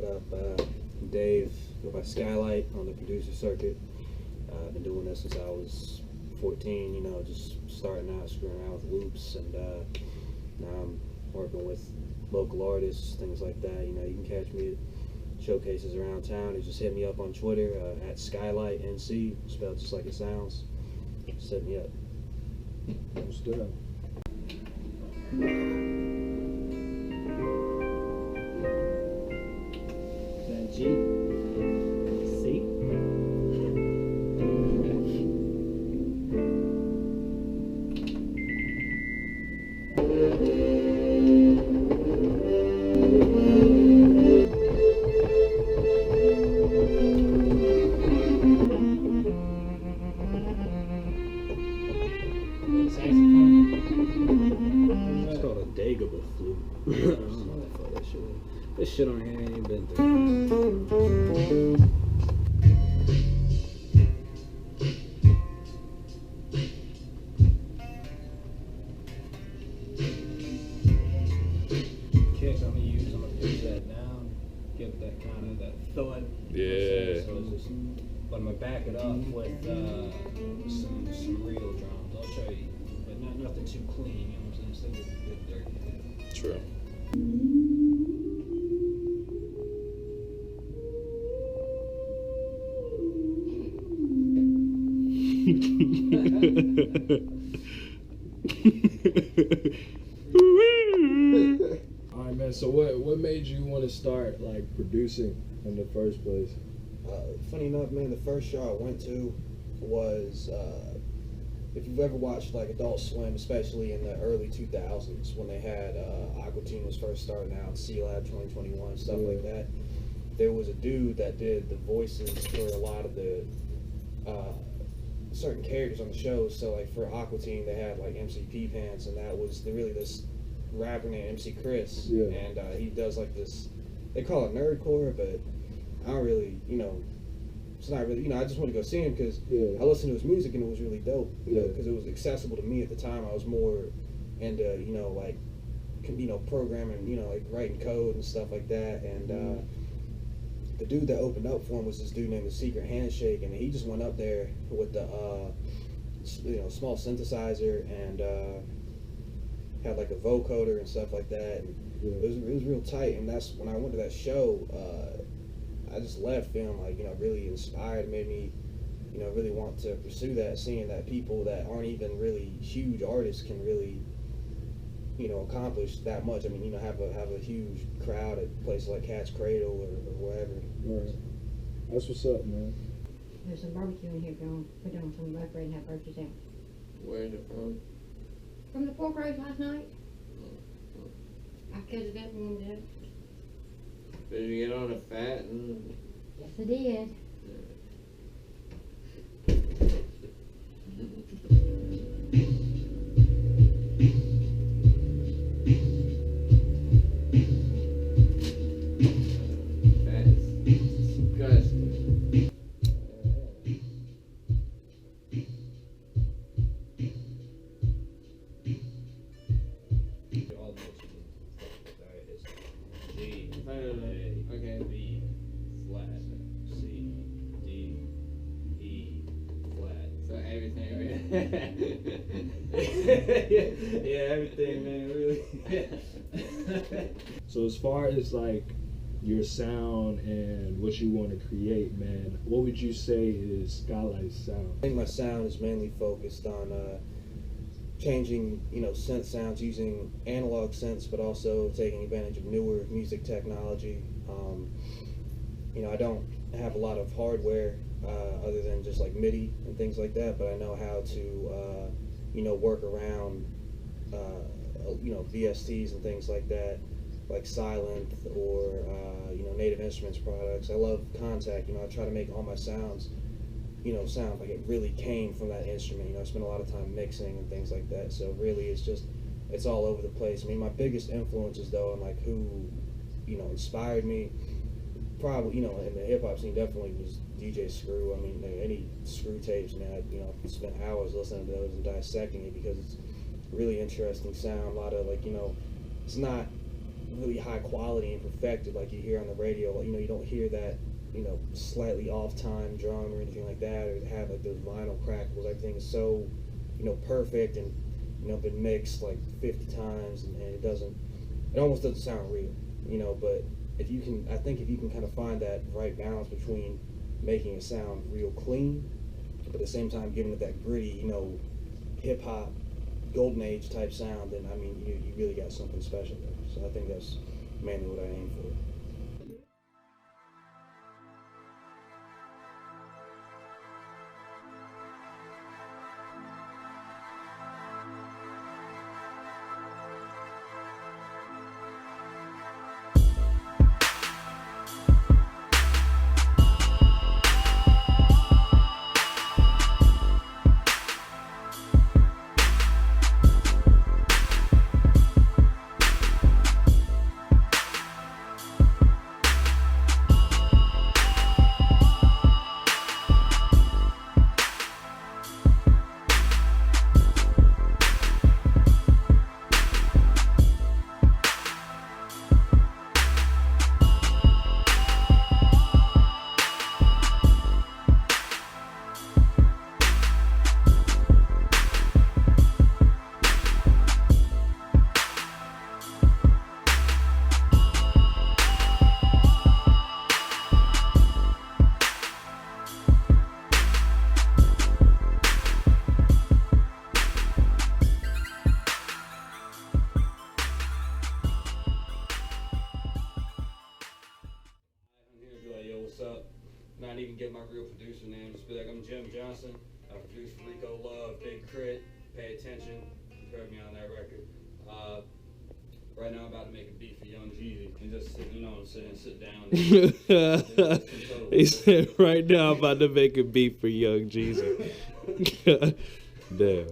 up? Dave, go by SkyLight on the producer circuit. I've been doing this since I was 14, you know, just starting out, screwing around with loops, and now I'm working with local artists, things like that. You know, you can catch me at showcases around town. You just hit me up on Twitter at SkyLight NC, spelled just like it sounds. Just hit me up. What's that? G. C. It's called a Dagobah flute. I don't know what the fuck that shit is. This shit on here ain't been through. Kick I'm gonna pitch that down, give it that kind of that thud. Yeah. So it's just, but I'm gonna back it up with some real drums. I'll show you, but nothing too clean. You know what I'm saying? Still get dirty. True. All right, man. So what made you want to start like producing in the first place? Funny enough, man, the first show I went to was, if you've ever watched like Adult Swim, especially in the early 2000s when they had Aqua Teen was first starting out, C-Lab 2021, stuff like that. There was a dude that did the voices for a lot of the certain characters on the show. So like for Aqua Teen, they had like MC P Pants, and that was really this rapper named MC Chris. Yeah. And he does like this, they call it nerdcore, but I don't really, you know, it's not really, you know, I just want to go see him because I listened to his music and it was really dope, you know, because it was accessible to me at the time. I was more into, you know, like, you know, programming, you know, like writing code and stuff like that. And the dude that opened up for him was this dude named The Secret Handshake, and he just went up there with the, you know, small synthesizer and had like a vocoder and stuff like that. And it was real tight. And that's when I went to that show. I just left feeling like, you know, really inspired, made me, you know, really want to pursue that, seeing that people that aren't even really huge artists can really, you know, accomplish that much. I mean, you know, have a huge crowd at places like Cat's Cradle or wherever. Right. That's what's up, man. There's some barbecue in here if you want to put down some butter and have burgers out. Where is it from? From the pork roast last night. I cut it up and warmed it up. Did you get on the fat? Yes, I did. That is disgusting. All the motions and stuff like that is G, Okay. A, B, flat, C, D, E, flat. So everything. yeah, everything, man, really. So as far as like your sound and what you want to create, man, what would you say is SkyLight's sound? I think my sound is mainly focused on changing, you know, synth sounds using analog synths, but also taking advantage of newer music technology. You know, I don't have a lot of hardware other than just like MIDI and things like that, but I know how to, you know, work around, you know, VSTs and things like that, like Silent or, you know, Native Instruments products. I love Contact. You know, I try to make all my sounds, you know, sound like it really came from that instrument. You know, I spend a lot of time mixing and things like that. So really, it's all over the place. I mean, my biggest influences though, and like who, you know, inspired me, probably, you know, in the hip hop scene definitely was DJ Screw. I mean, any Screw tapes, man, I, you know, spent hours listening to those and dissecting it because it's really interesting sound. A lot of like, you know, it's not really high quality and perfected like you hear on the radio. Like, you don't hear that, slightly off time drum or anything like that, or have like those vinyl crackles. Everything is so, perfect and, been mixed like 50 times and it almost doesn't sound real, but I think if you can kind of find that right balance between making it sound real clean, but at the same time giving it that gritty, hip hop, golden age type sound, then you really got something special there. So I think that's mainly what I aim for. Not even get my real producer name, just be like, I'm Jim Johnson, I produce Rico Love, Big Crit, Pay Attention, you heard me on that record. Right now I'm about to make a beat for Young Jeezy, and just sit down. He said, right now I'm about to make a beat for Young Jeezy. Damn.